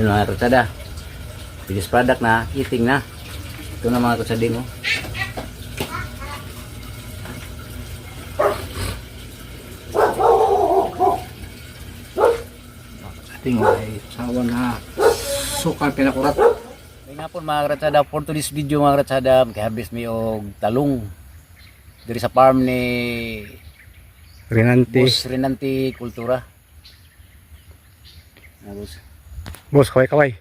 Yun mga katsada. Finished product na, eating na. Ito na mga katsading oh. Tingnan ay sawa na sukal pinakurat. May nga po mga katsada, for today's video mga katsada, mag-harvest mi og talong. Diri sa farm ni Renante. Boss Renante Kultura. Na boss. Boss, kaway-kaway.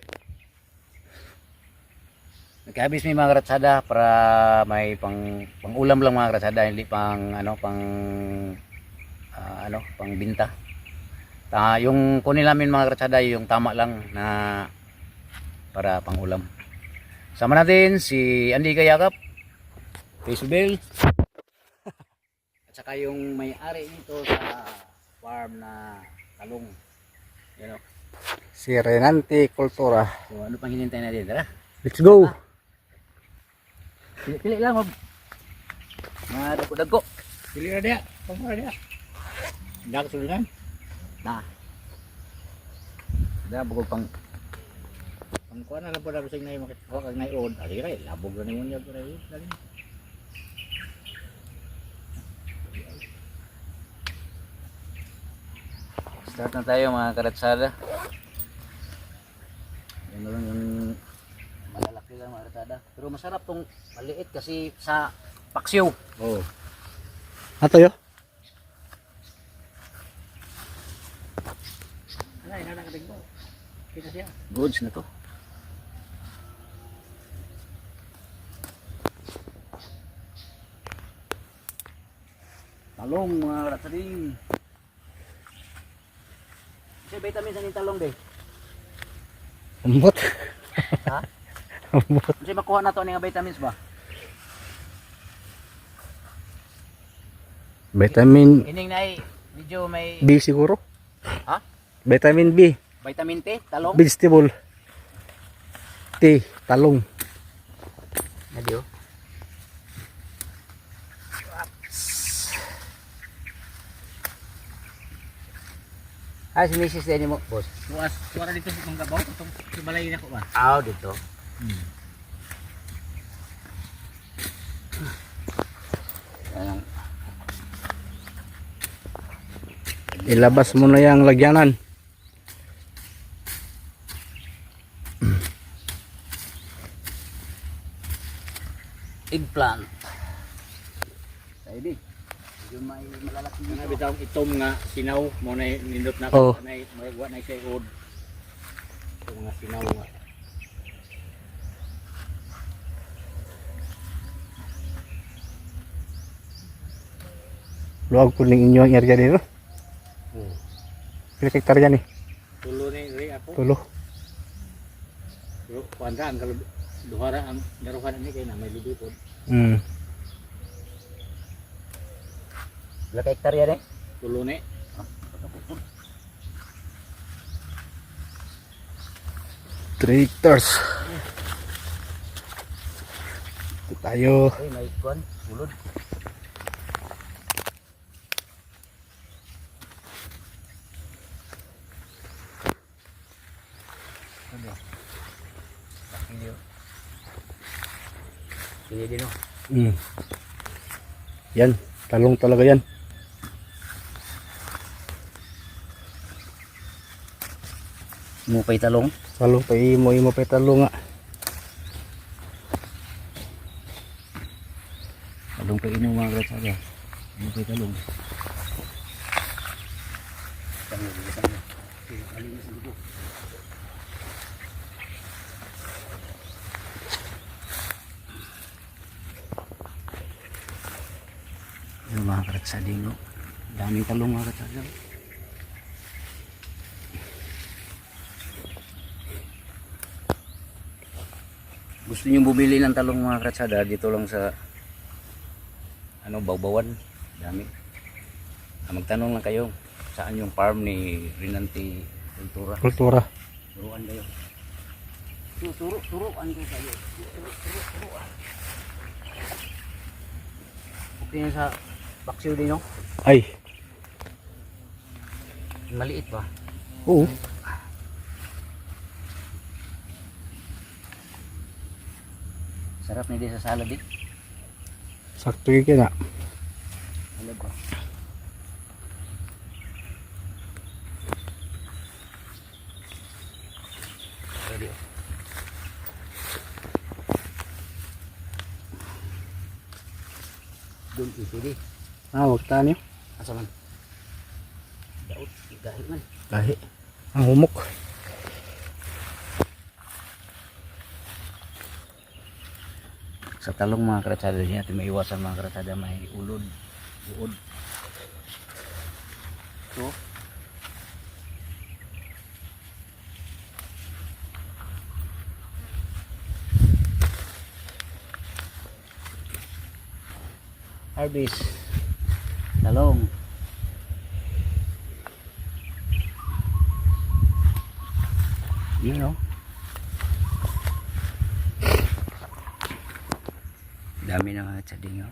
Nagka-harvest mi mga katsada para may pang-ulam lang mga katsada, hindi pang pang binta. Yung kunin namin mga katsada yung tama lang na para pang-ulam. Sama natin si Andy Kayakap, Isabel, at saka yung may-ari nito sa farm na talong. You know. Si Renante Kultura. So ano pang hinintay natin? Tara. Let's go. Pili lang mag mga dagko-dagko. Pili na dia. Pamara dia. Dak sulinan. Nah. Ada bugog pang Pangkuan na lang po na bisig na yung makikita kag naiod. Ari kay labog na niyo niya po na yun. start na tayo mga karatsada. Yan lang yung malalaki lang mga karatsada. Pero masarap tong maliit kasi sa paksiw. Oh. Ato yo. Ay, nakakating ko. Kita siya. Goods na to. Talong mga karatsading. Kasi vitamin sa ning talong be. Ambot. Ha? Ambot. Kasi makuha na to nga vitamins ba? Vitamin Ining na medyo may B siguro. ha? Vitamin B. Vitamin T, talong. Vegetable. T. Talong. Nadyo. Ah, si Mrs. Denny mo, boss. Suara dito sa manggabaw itong balay na ko ba. Ah, dito. Ayan. Ilabas mo na yung lagyanan. Eggplant. Sabi. Yung may malalaki Mga dito. bitawang itom nga sinaw mo na nindot na Oh. na magwa na siya iod. Ito mga sinaw nga. Luwag po ng inyo ang area dito. Pila hektarya ni? Tulo ni ri ako. Tulo. Pero kuanda ang duhara ang daruhan ni kay na may libipod. Hmm. Ilang hektarya de? Tulo ni. 3 hectares. Ito tayo. Ay, may kuwan, ulod. Ano? Laki niyo. Sige din oh. Hmm. Yan, talong talaga yan. Mupay talong. Talong pa imo pa talong nga. Talong pa ino mga katsada. Mupay talong. Yung mga karatsading no. Daming talong mga karatsading. Gusto niyo bumili ng talong mga katsada dito lang sa Bawbawan. Dami. Magtanong lang kayo saan yung farm ni Renante Kultura. Kultura. Turuan kayo. Turuan ko kayo. Turuan. Okay na sa paksiw din no? Ay. Maliit ba? Oo. Sarap na di sa salad eh. Sakto yung kina. Salad ba? Ready oh. Doon ipili. Huwag tayo. Asa man? Daot, gahit man. Lahi. Ang humok. Sa talong mga karatsada niya, may iwasan mga karatsada, may ulod, uod. So, harvest, talong. Yun o. Dami na mga tsading o.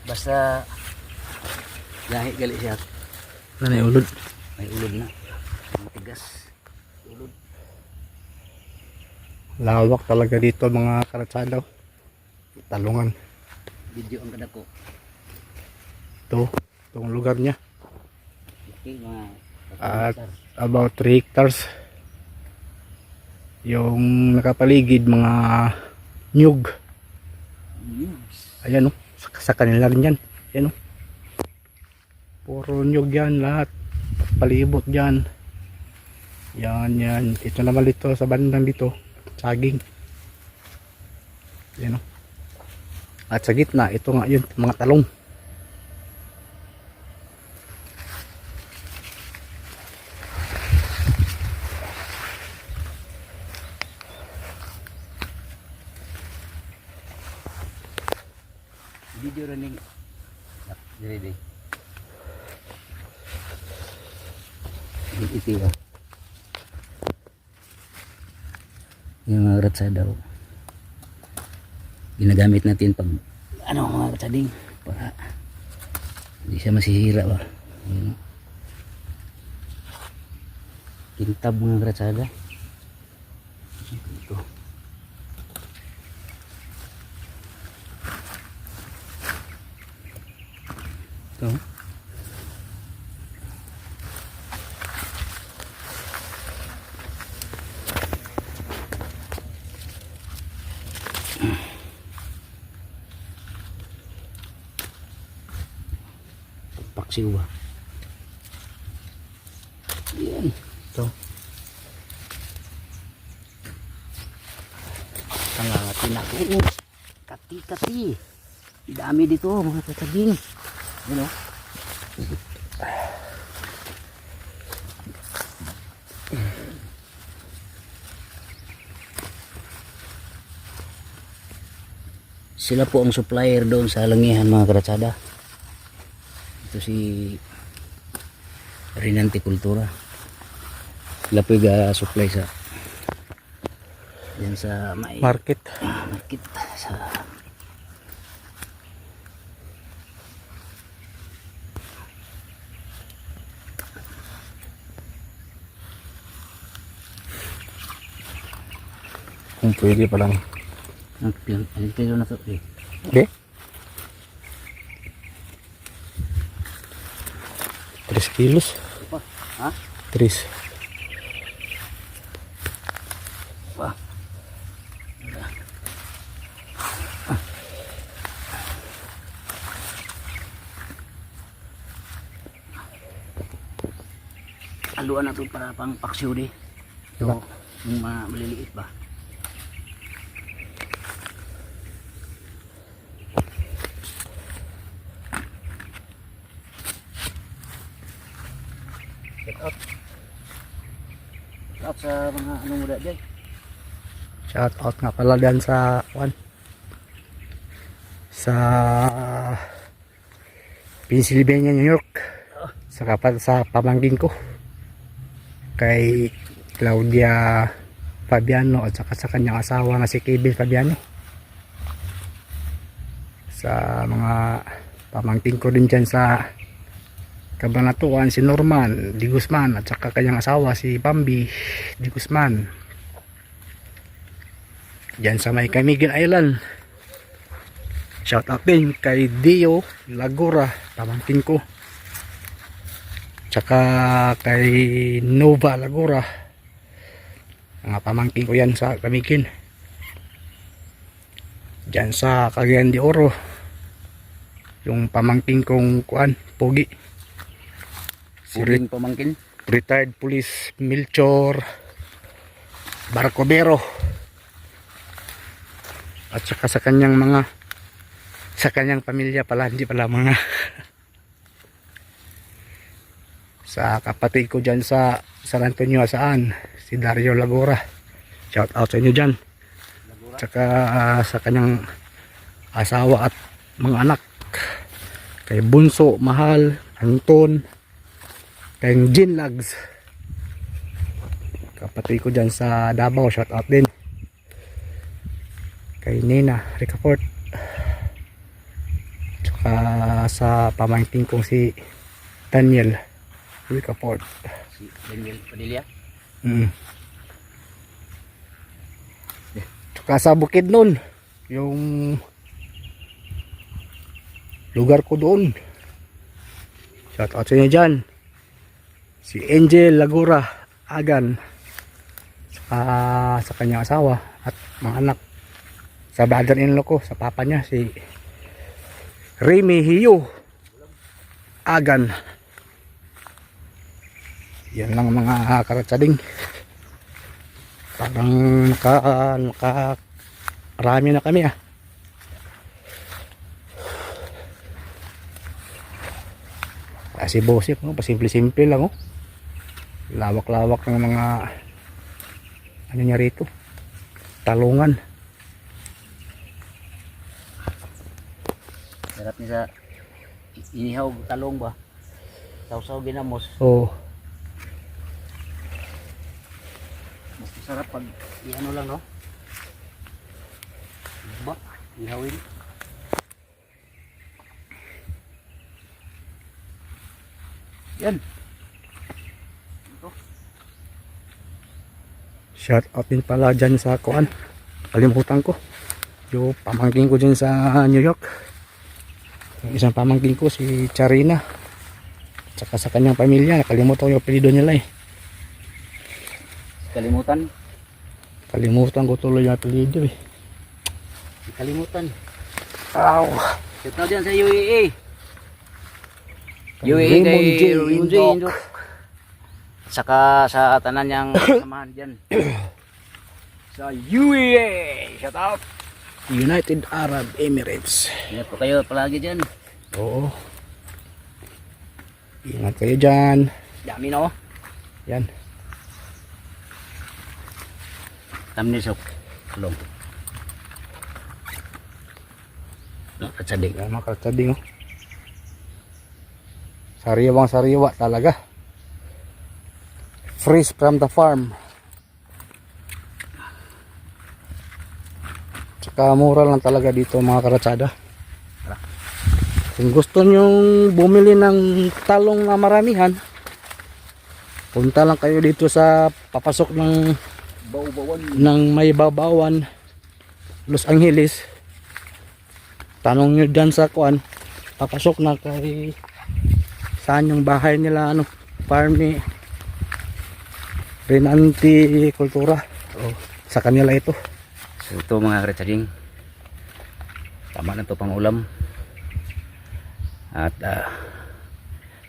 Basta lahi gali siya, Nanay ulod. may ulod na, matigas ulod. Lawak talaga dito mga karatsada. Talungan. Video ang kada ko. Itong lugar niya. Okay, mga At about 3 hectares. Yung nakapaligid mga nyug. Ayan o. Sa kanila rin yan. Ayan o. Puro nyug yan lahat. Palibot dyan. Yan. Ito naman dito sa bandang dito. Saging. Ayan o. At sa gitna, ito nga yun. Mga talong. video running dire iti ba yung mga ratsada ginagamit natin pag ano mga ratsading para hindi siya masisira ba yun. Kintab mga ratsada ito. Ito. Paksiw ba? Yan. Ito. Kangangati na ako. Kati-kati. Dami dito mga kasaging. You know? Sila po ang supplier doon sa Langihan mga karatsada. Ito si Rinanti Kultura. Sila po yung supply sa yan sa may Market. market sa Kung pwede pa lang. ang kilo na to eh. Okay. 3 kilos. Pa, ha? 3. Pa. Aluan na to para pang paksiw di. So, yung mga maliliit ba? At sa mga ano mo dyan. Shout out nga pala dyan sa sa Pennsylvania, New York. Sa kapag sa pamangkin ko kay Claudia Fabiano at saka sa kanyang asawa na si Kevin Fabiano. Sa mga pamangkin ko din dyan sa Cabanatuan, si Norman Di Guzman at saka kanyang asawa si Bambi Di Guzman. Diyan sa may Camiguin Island. Shout out din kay Dio Lagura, pamangkin ko. Tsaka kay Nova Lagura. Mga pamangkin ko yan sa Camiguin. Diyan sa Cagayan de Oro. Yung pamangkin kong Pogi. Si Puring pamangkin. retired police Milchor Barcobero. At saka sa kanyang pamilya pala, hindi pala mga sa kapatid ko dyan sa San Antonio saan, si Dario Lagora. Shout out sa inyo dyan. Tsaka sa kanyang asawa at mga anak. Kay Bunso, Mahal, Anton, kay Jean Lags. Kapatid ko dyan sa Davao, shout out din. Kay Nina Ricaport. Tsaka sa pamangkin kong si Daniel Ricaport. Si Daniel Padilla. Tsaka sa Bukidnon, yung lugar ko doon. Shout out sa inyo dyan. Si Angel Lagura Agan. Sa kanyang asawa at mga anak. Sa brother-in-law ko, sa papa niya, si Remy Hiyo Agan. Yan lang mga karatsading. Parang nakarami na kami Kasi bosip, pasimple-simple lang lawak-lawak ng mga ano niya rito, talungan. Sarap niya sa inihaw talong ba? Sausaw ginamos. Oh, Mas masarap pag iano lang, no? Ba? Ihawin. Yan. shout out din pala dyan sa kuan. Kalimutan ko. Yung pamangkin ko dyan sa New York. Yung isang pamangkin ko si Charina. Tsaka sa kanyang pamilya, nakalimutan ko yung apelyido nila Kalimutan. Kalimutan ko tuloy yung apelyido Kalimutan. Ow. Shout out dyan sa UAE. UAE Raymond kay J. Raymond J. Indok. Saka sa tanan niyang samahan dyan. Sa UAE. Shout out. United Arab Emirates. Ingat po kayo palagi dyan. Oo. Ingat kayo dyan. Dami na, oh. Yan. Thumbnail sa kulong. Nakatsadig. Yan mga karatsading. Sariwang sariwa talaga. Fresh from the farm. Tsaka mura lang talaga dito mga karatsada. Kung gusto nyong bumili ng talong na maramihan, punta lang kayo dito sa papasok ng may babawan, Los Angeles. Tanong nyo dyan sa kuan, papasok na kay saan yung bahay nila, farm ni Renanti Kultura. Sa kanila ito. So ito mga karatsading, tama na to pang ulam. At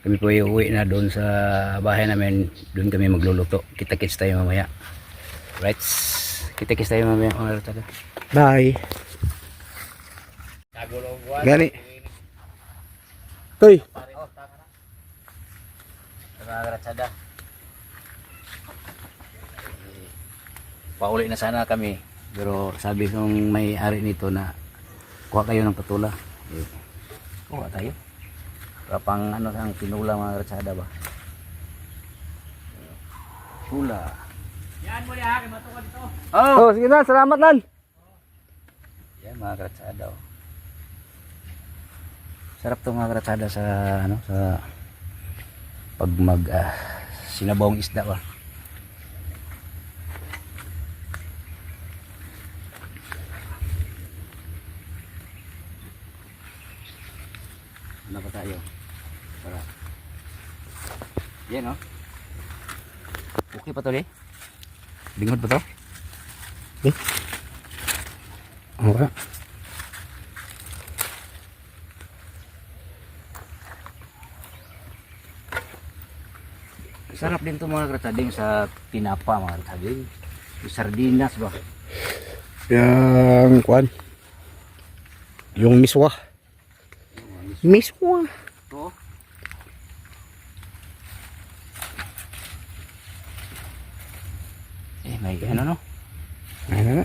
kami po uuwi na doon sa bahay namin. Doon kami magluluto. Kita-kits tayo mamaya. Right? Kita-kits tayo mamaya mga karatsading. Bye. Gani. Toy. Mga karatsada, pauli na sana kami. Pero sabi nung may-ari nito na kuha kayo ng patula. Eh, kuha tayo. Para pang ano ang pinula mga ratsada ba? Pula. Yan mo niya, kay matukad ito. Oh! Oh, sige na, salamat nan. Yan mga ratsada. Oh. Sarap to mga ratsada sa ano sa pag mag sinabawang isda ba. Ano pa tayo? Para. Yan oh. Okay pa to eh? Bingod pa to? Okay. Sarap din to mga kratsading sa tinapa mga kratsading. Yung sardinas ba? Yang kuan. Yung miswa. Miswa. To. May ano no? Ano na?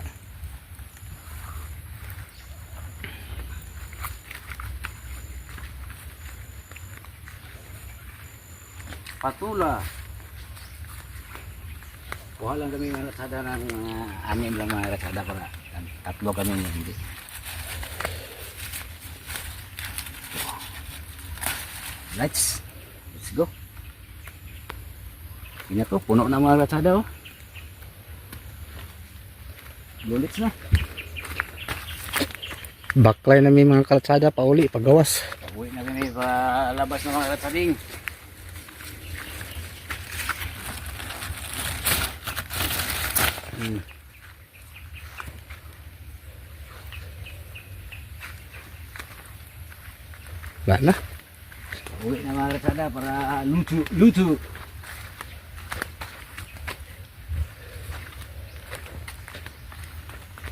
Patula. Kuha lang kami mga ratsada ng anim lang mga ratsada para tatlo kami hindi. Let's go. Ini tuh puno na mga ratsada oh. Gulits na. Baklay na may mga kalsada pauli pagawas. Uwi na kami pa labas ng mga ratsading. Wala na. Uwi na mga ratsada para luto.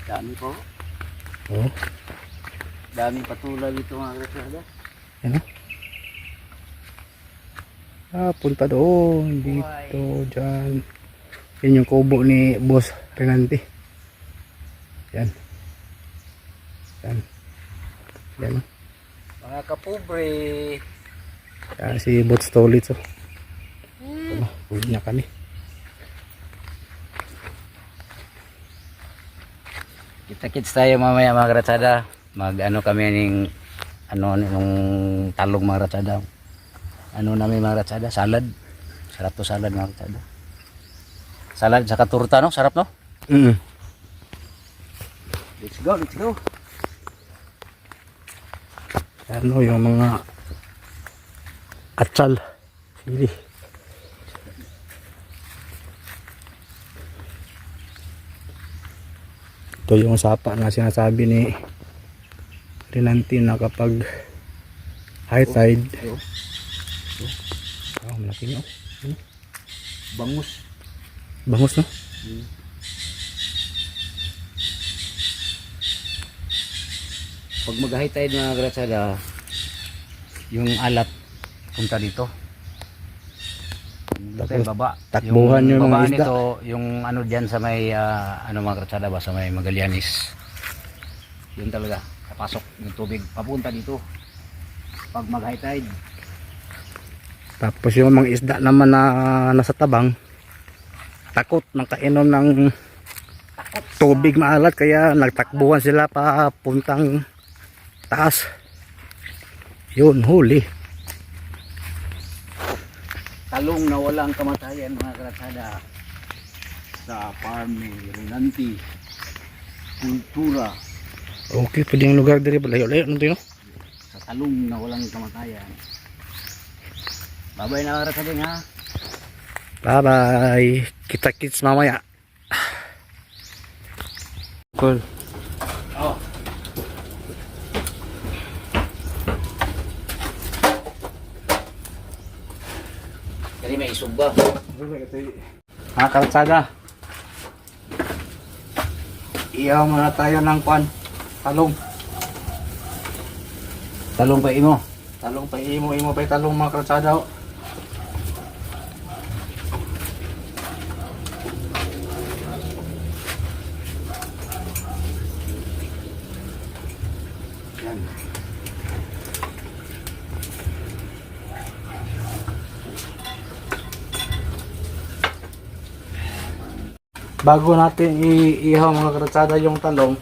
Dami po. Oh. Daming patula dito mga ratsada. Ano? Punta doon, dito, dyan. Yan yung kubo ni Boss Renante. Yan. Yan. Yan. Mga kapobre. Yan si Boss Stolitz. Oh. Uwi na kami. Kita-kits tayo mamaya mga ratsada. Mag ano kami ning ano nung talong mga ratsada. Ano namin mga ratsada, salad. Sarap to salad mga ratsada. Salad sa torta no, sarap no? Let's go, let's go. Ano yung mga atsal. Sili. Ito yung sapa na sinasabi ni Renante na kapag high tide. Oh, malaki nyo. Bangus. Bangus no? Pag mag-high tide mga ratsada, yung alat punta dito. Tapos baba. Takbuhan yung mga baba isda. nito, yung ano diyan sa may ano mga ratsada ba sa may Magallanes. Yun talaga, papasok yung tubig papunta dito. Pag mag-high tide. Tapos yung mga isda naman na nasa tabang, takot ng kainom ng tubig maalat kaya nagtakbuhan sila papuntang taas. Yun, huli. Talong na walang kamatayan mga karatsada sa farm ni Renante Kultura. Okay, pwede yung lugar dito. Layo-layo nito yun. Sa talong na walang kamatayan. Babay na karatsada ha. Bye-bye. Kita-kits mamaya. Cool. Oh. Kali may isog ba? Mga kalsada. Iyaw muna tayo ng kwan. Talong. Talong pa imo. Talong pa imo pa yung talong mga kalsada. Oh. bago natin iihaw mga karatsada yung talong,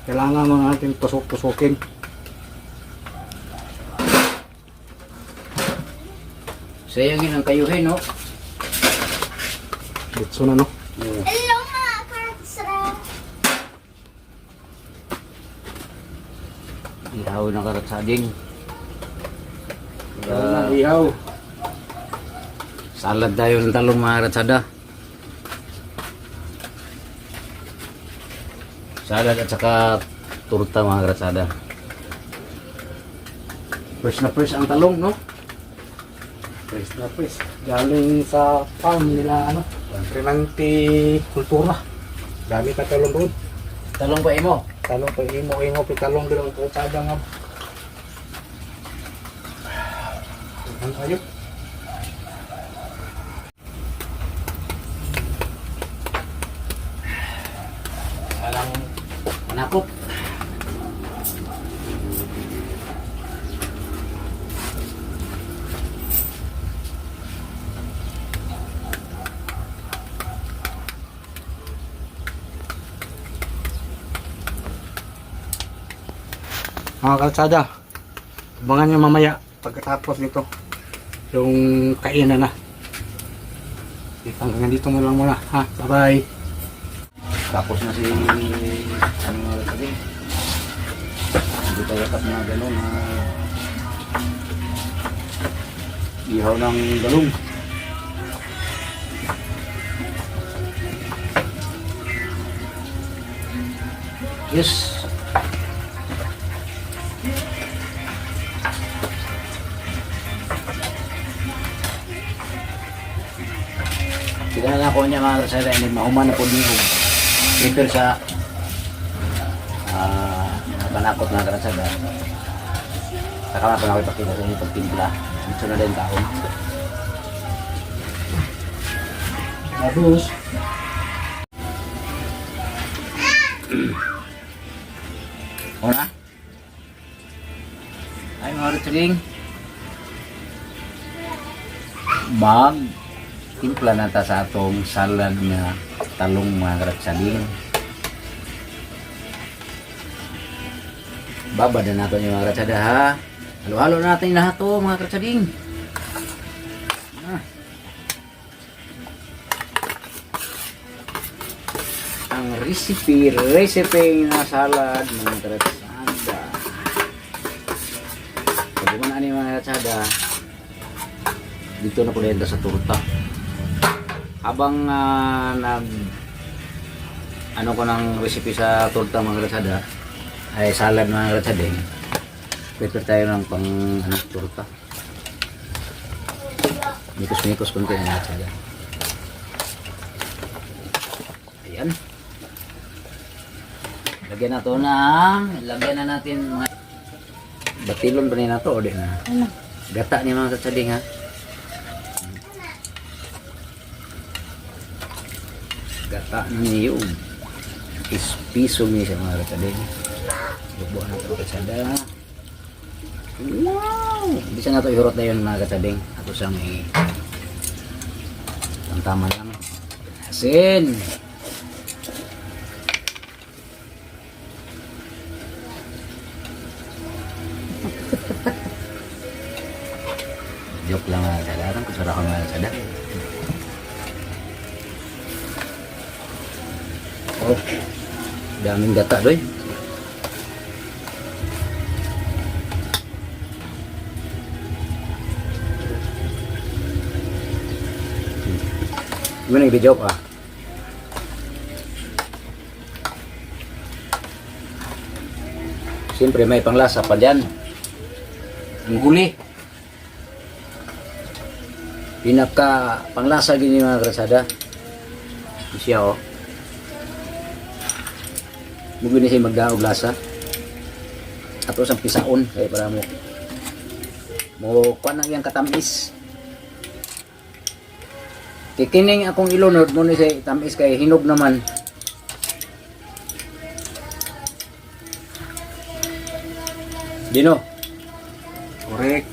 kailangan mga natin tusok-tusukin. Sayangin ang kayuhin, no? Ditso na, no? Hello mga katsra. Ihaw na karatsading. Ihaw. Salad tayo ng talong mga karatsada. Salad at saka turta mga karatsada. Fresh na fresh ang talong, no? Fresh na fresh. Galing sa farm nila, ano? Trinanti Kultura. Dami ka talong doon. Talong pa imo. Talong pa imo pitalong doon ang karatsada nga. Ano tayo? Walang manakop. Mga kalsada, abangan nyo mamaya pagkatapos nito yung kainan na. Hanggang dito mo lang muna, ha? Bye-bye. Tapos na si ano nga sabi. Hindi tayo tap na gano'n na ihaw ng galong. Yes. Kita na ako niya mga kasara, hindi mahuman na po niyo. Prepare sa nakanakot na karasada. Saka na po na ako ipakita sa inyo pagtimpla. Gusto na din taon. Tapos, Una? Ay mga rituling. Timpla na ta sa atong salad nga talong mga karatsaling. Babad na nato yung mga karatsada ha. Halo-halo natin lahat to mga karatsaling. Ang recipe na salad mga karatsada. Pag na ni mga karatsada, dito na po sa turta. Habang ano ko ng recipe sa torta mga karatsada ay salad mga karatsada, prepare tayo ng pang torta. Mikos konti mga karatsada. Ayan, lagyan na natin mga batilon pa rin na to o di na gata ni mga karatsada ha. Gata niyo ispiso niya sa mga katading. Bubuan natin kasada. Wow! Bisa nga ito ihurot na yun mga katading. Ako siyang ang tama lang. Asin! Joke lang mga kasada. Ang kusara ko mga kasada. Oh, daming gata doy. Gimana yung video pa? Siyempre may panglasa pa dyan. Ang guli. Pinaka panglasa gini mga krasada. Siya oh. Mugin na siya magdaog lasa. Ato sang pisaon kaya para mo kuha na yung katamis. Kikining akong ilunod mo ni siya tamis kay hinog naman. Dino. correct.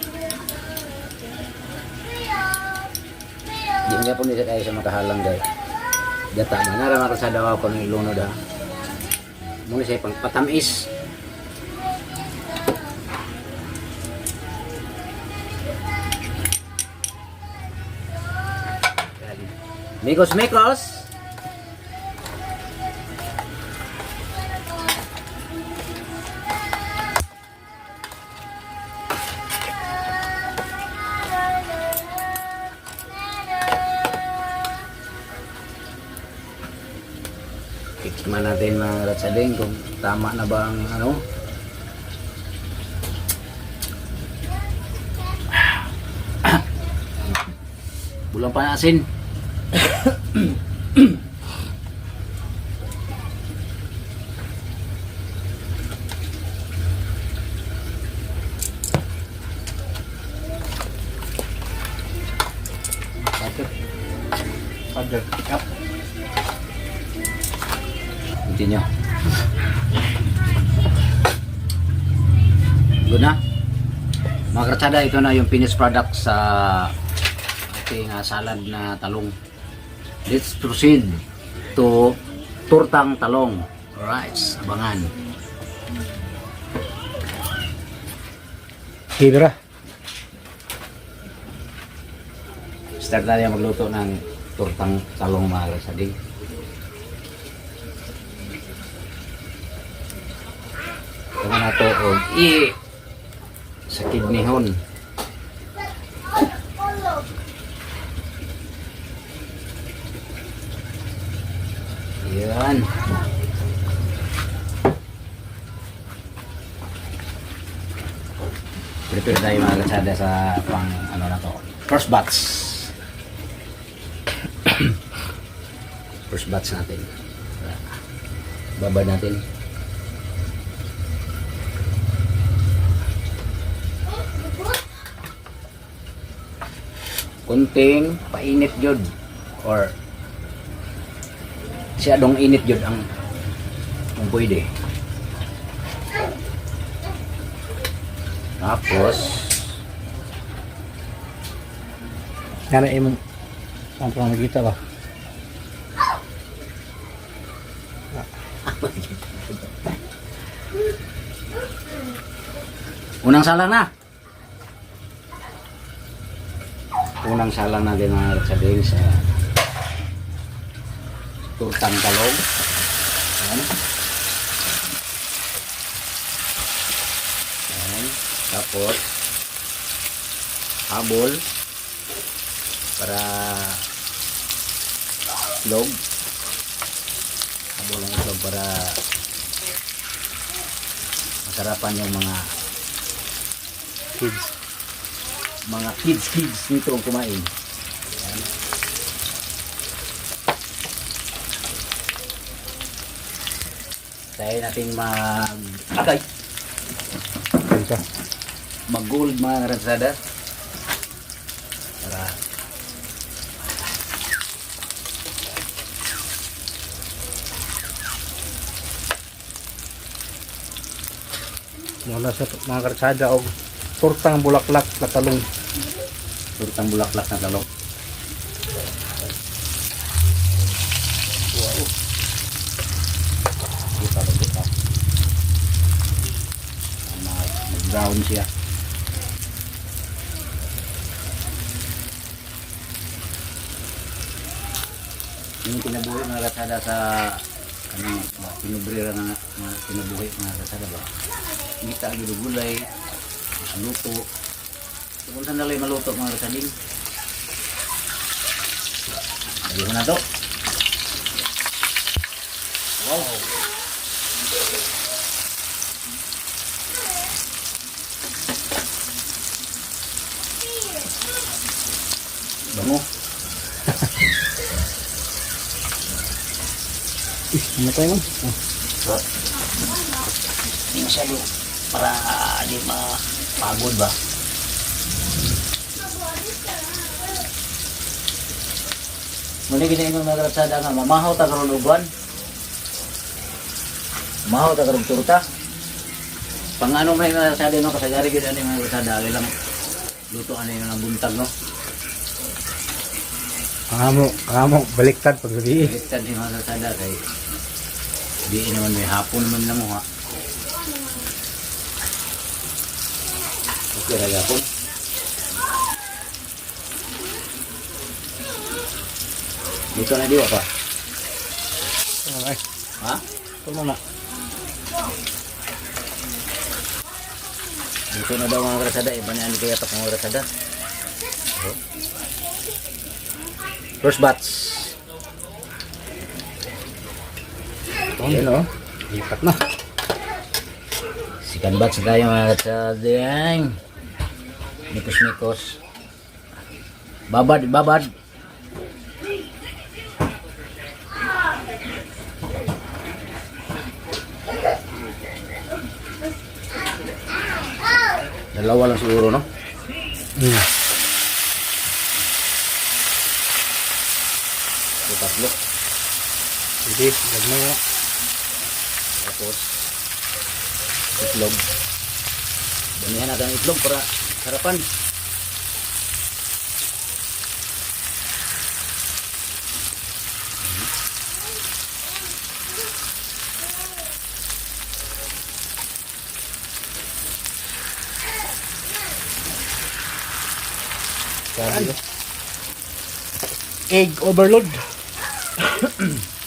Di nga po ni siya kaya sa makahalang guys. Gata na nara mga karsada ako ng ilunod ha. Muna siya pang patamis. Mikos, mikos. Tikman natin mga ratsading kung tama na ba ang ano. Bulang pa na asin. Father, yap. Continue. Good na. Mga kratsada, ito na yung finished product sa ating salad na talong. Let's proceed to tortang talong. Alright, abangan. Hidra. Start na tayo magluto ng tortang talong mga kratsada. Ito na ito o sa kidneyhon. Yan. Prepare tayo mga katsada sa pang ano na to. First batch. First batch natin. Babad natin. Kunting painit jud or siya dong init jud ang pwede. Tapos Yan ay imong ang pangagita ba? unang salang na. Unang salang natin mga katsading sa tortang talong. Ayan. Ayan. Tapos habol para itlog. Habol ng itlog para masarapan yung mga kids dito ang kumain. Ayan. Tayo natin mag-gold mga ransada para Mula sa mga karsada o tortang bulaklak na talong. turtang bulaklak na talong. Wow. Kita. Mag-brown siya. Yung kinabuhi mga kasada sa ano, pinubrera na kinabuhi mga kasada ba? Ngita ang gulay, luto. Kung sandali maluto mga kasading. Ayun na to. Wow. Bango. Ano tayo mo? Hindi masyado para di mapagod ba? Muli gina yung mga karsada nga, mamahaw ta karon uban. Mamahaw ta karon turta. Pang ano may mga karsada no, kasagari gina yung mga karsada, lang luto ano yung buntag no. Amo, baliktad pag sabihin. Baliktad ni mga karsada kay di naman may hapon naman lang mo ha. Okay ra hapon. Dito na diwa pa. Ay, Ha? ito na. Dito na daw mga karsada. Iba na ani kaya mga karsada. First batch. Ayan o. Lipat na. Second batch tayo mga karsada. Mikos-mikos. Babad, babad. Dalawa lang siguro, no? O tatlo. Sige, lagay na. Tapos, itlog. Damihan natin ang itlog para sarapan. Egg overload.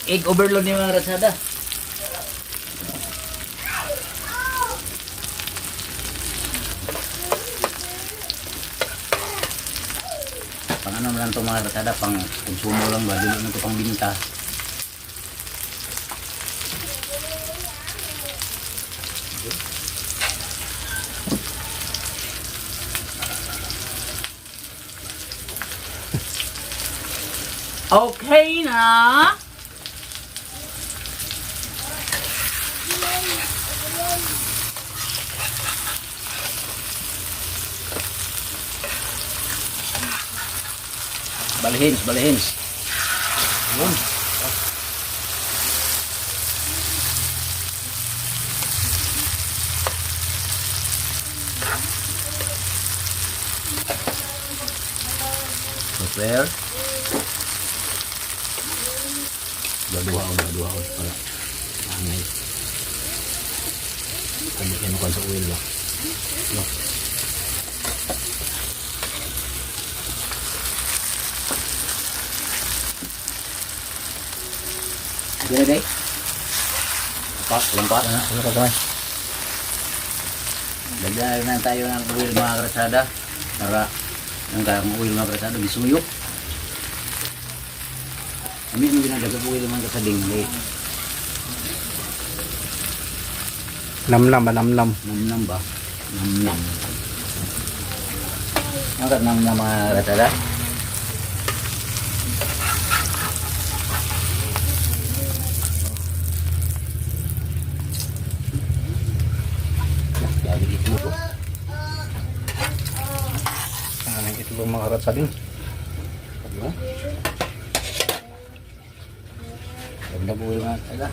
Egg overload ni mga ratsada. Pang ano lang ito mga ratsada, pang konsumo lang ba, dili na ito pang binta. Okay na. Balihins, balihins. Yun. Prepare. Gaduhaon para angay. Kami kinukuha sa oil ba? No. Gila day. Pas, lampas. Ano ka kamay? Lagyan na tayo ng oil mga karsada para ang oil mga karsada bisuyok. Kami yung ginagawa oil mga kasading. Namnam ba? Namnam. Namnam ba? Namnam. Angkat namnam mga karsada. Lagi itlog ko. Ang itlog mga karat sa din. Diba? Ganda po yung mga karsada.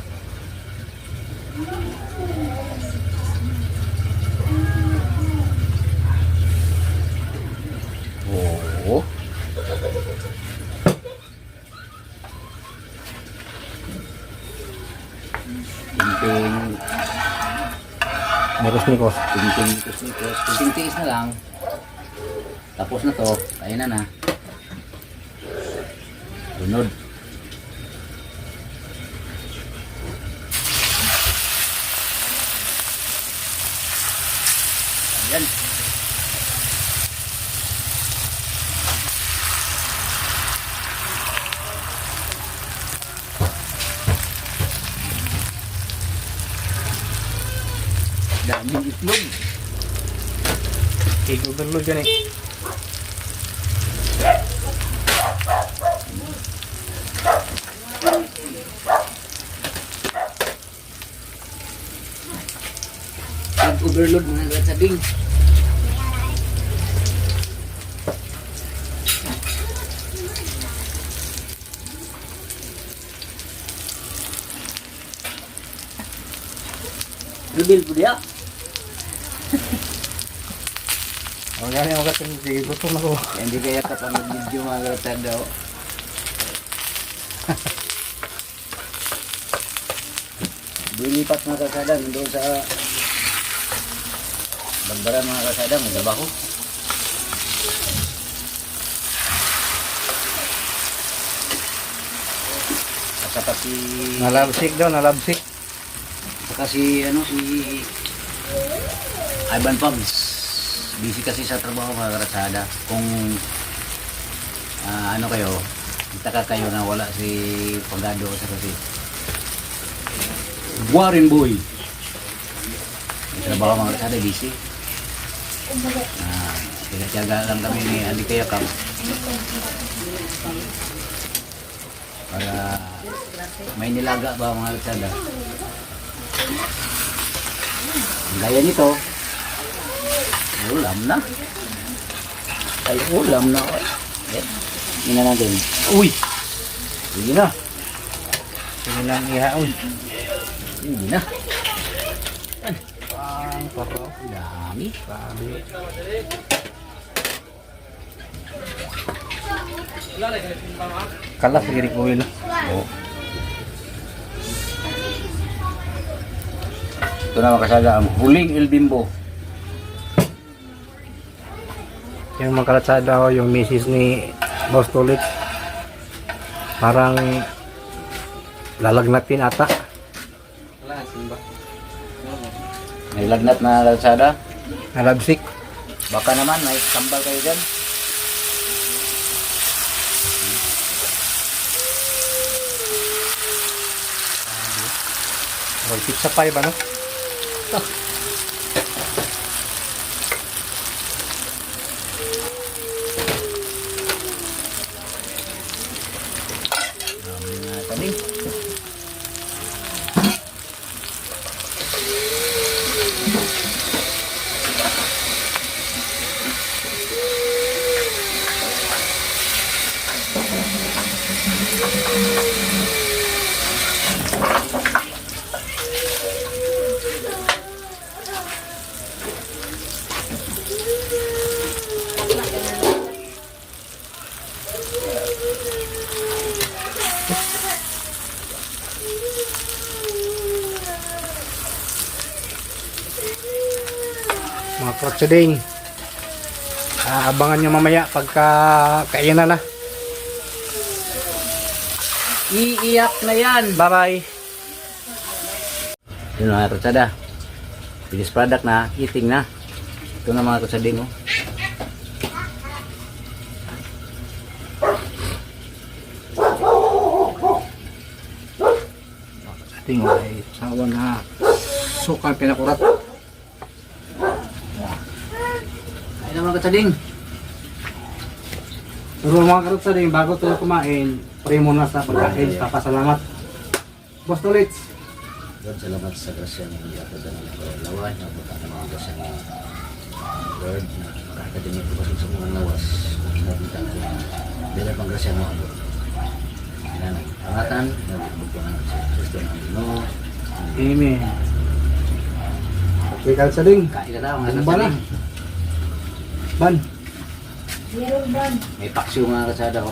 Oo. Tinting. Mikos-mikos. Tinting tiis na lang. Tapos na to. Kaya na na. Lunod. Ayan. Daming itlog. Egg overload yan eh. Egg overload mga katsabing. Reveal po dia. O yan yung kasi gutom ako. Hindi kaya kapag video mga katsada. Dilipat mga kasada, doon sa Bagbaran mga kasada, may trabaho. At saka si Nalabsik daw, nalabsik. saka si Ivan Pubs. Busy kasi sa trabaho mga kasada. Kung ano kayo, itaka kayo na wala si Pagado sa kasi Warren Boy. May trabaho mga kasada, busy. Tiyaga lang kami ni Andi Kayakap para may nilaga ba mga kasada. Ang gaya nito, ulam na. Ay, ulam na. Tingnan natin. Uy! Sige na. Sige lang ihaon. Sige na. Ang paro. Dami. Grabe. Kalas gini ko yun. Oh. Ito na mga kasada, ang huling El Bimbo. Yung mga kalatsada ko, yung misis ni Boss Tulit. Parang lalagnatin ata. May lagnat na kalsada. Nalabsik. Baka naman may tambal kayo dyan. Roll pizza pie ba no? Dami nga tadi. Mga krotsading. Abangan nyo mamaya pagka kainan na. Iiyak na yan. Bye bye. Yun mga kalsada. Finished product na, eating na. Ito na mga kalsading oh. Ating ay sawa na sukal pinakurat. Ayun na mga kalsading. Pero mga krotsading, bago tayo kumain, pray muna sa pagkain. Papasalamat. Boss Tulit. Lord, salamat sa grasya ng hindi ako dala ng lawan. Nabuta ng mga grasya ng Lord na makakadinig ko pasok sa mga lawas. Nabita ko na dala pang grasya mo ako. Kailangan ng pangatan, nabibog ko ng Kristo ng Ginoo. Amen. Okay, kalsading. Kain na daw mga Ano ba na? kalsading. Ban. May paksiw mga kalsada ko.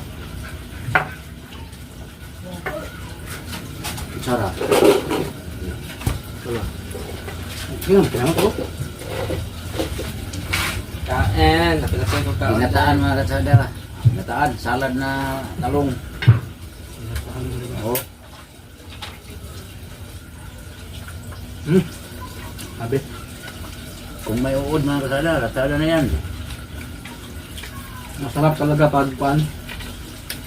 Kutsara. Yun, kailangan ko. Kain. Napilasay ko kain. Ginataan mga kalsada. Ginataan, salad na talong. Oh. Sabi. Kung may uod mga kalsada, kalsada na yan. Masarap talaga pag pan.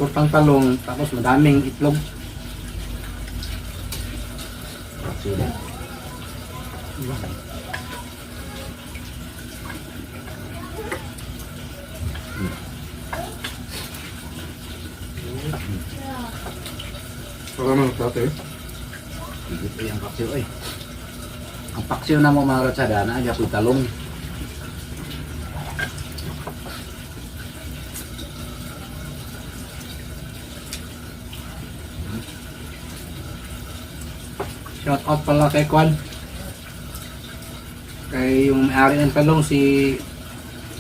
Turtang talong, tapos madaming itlog. Sila. Wala naman plato eh. Higit po yung paksiw ay. Ang paksiw na mo mga kalsada, naagya po talong. Shout out pala kay Kwan. Kay yung may-ari ng talong si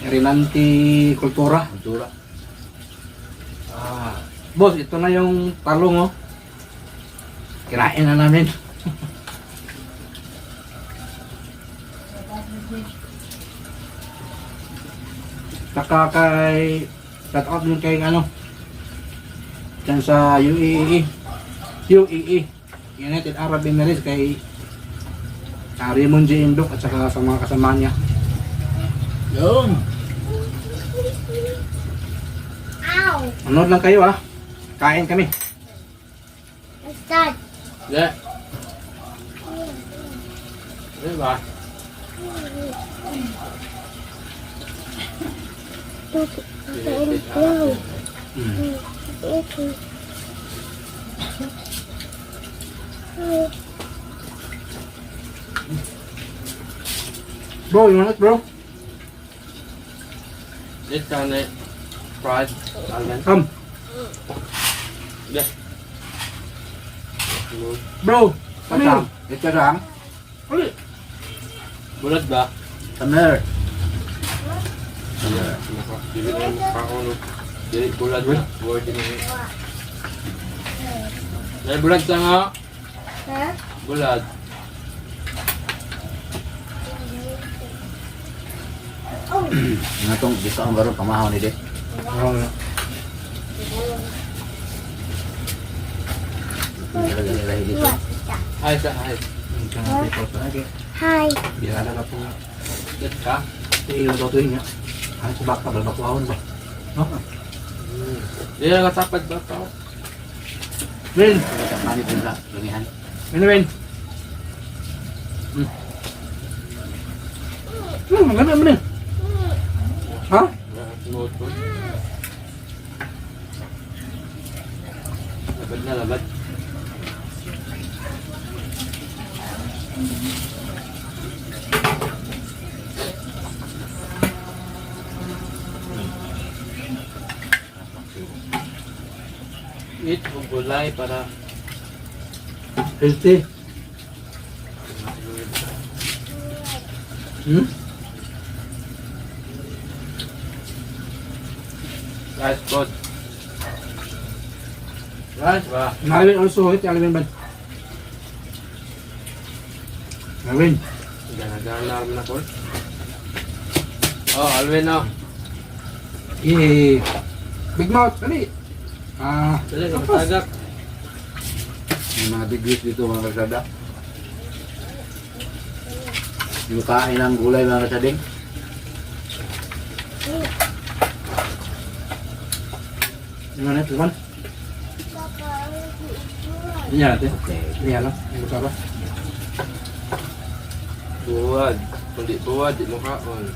Rinanti Kultura. Kultura. Boss, ito na yung talong oh. Kirain na namin. Saka kay shout out din kay ano dyan sa UAE United Arab Emirates kay Raymond J. Indok at saka sa mga kasama niya. Yun. Ow! Manood lang kayo ha. Kain kami. Let's start. Yeah. Diba? Bro, you want it bro? This kind of fried almond. Come. Yeah. Bro, come here. Ito lang. Ulit. Bulat ba? Summer. Yeah. Dili na yung pakulo. Dili bulat ba? Word din yun. Dahil bulat ka nga. Huh? Bulat. Nga itong dito ang baron pamahaw ni Dek. Talaga nila dito. Ay, sa ay. Hi. Biar ada po. Get ka? Iyo daw to niya. Ano sa baka ba bakuhon ba? No? Dili na katapad ba pa? Win. Kita mani din lang. Lunihan. Win. Maganda mo din. Ha? Smooth po. Labad na labad. Eat kung gulay para Healthy. rice pot. Rice ba? Alvin also hit Alvin ban. Alvin. Gana-gana naman ako. Oh, Alvin na. Eh. Big mouth dali. Dali, matagak. May mga degrees dito mga kasada. Yung kain ng gulay mga kasading. Gimana teman? Ini natin. Okay. Ini lang. Ini apa? Buwad. Kung di buwad, di mo kaon.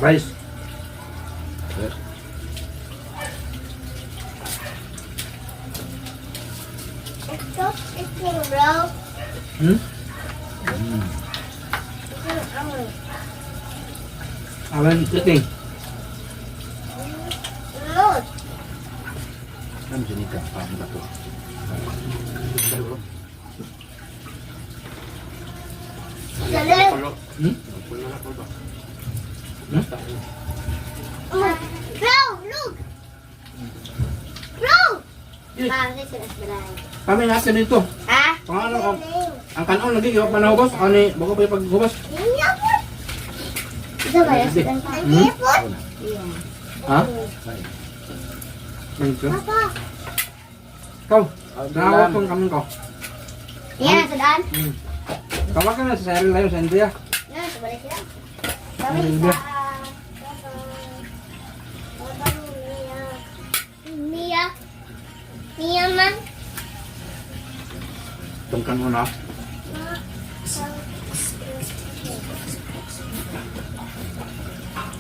Rice. Yes. Stop eating, bro. Alvin sitting. Look. Ano sini ka? Paano ba ito? Dali. Pulo. Pulo na pulo. Bro, look. Bro. Bakit sila sila? Kami natin dito. Ha? Pangano ang kanon lagi yung panahubos. Ani bako pa paghubos. Ito ba yung Nipot? Ha? Thank you. Papa. Kau. Nawag kong kamun ko. Yan, sa daan. Kawag ka na sa sarili layo sa India. Yan, sa balik yan. Kami India. Mia. Mia man. Tungkan mo na.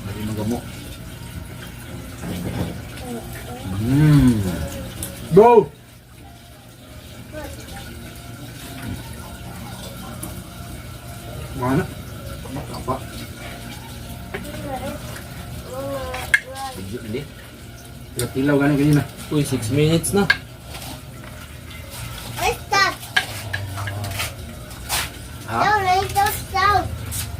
Lagi magamo. Bro. Mana? Apa? Video hindi. Tilaw ganing ganyan na. Uy, 6 minutes na. Let's stop. Ha? No, let's stop.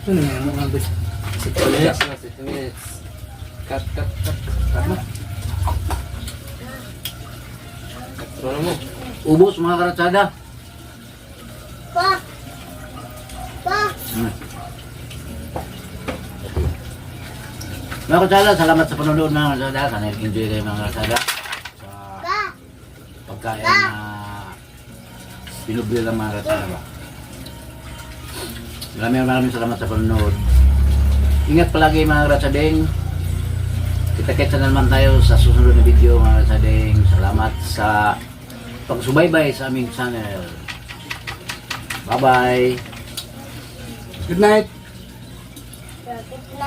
Ano nga mo nga boy? 6 minutes na, 6 minutes. Cut, cut, cut. Kat mo. Ano mo? Ubos mga karatsada. Pa. Pa. Mga katsada, salamat sa panonood mga katsada. Sana enjoy kayo mga katsada sa Ba. pagkain na pinubli ng mga katsada. Maraming salamat sa panonood. Ingat palagi mga katsadeng. Kita-kita na naman tayo sa susunod na video mga katsadeng. Salamat sa pagsubaybay sa aming channel. Bye-bye! Good night. Good night.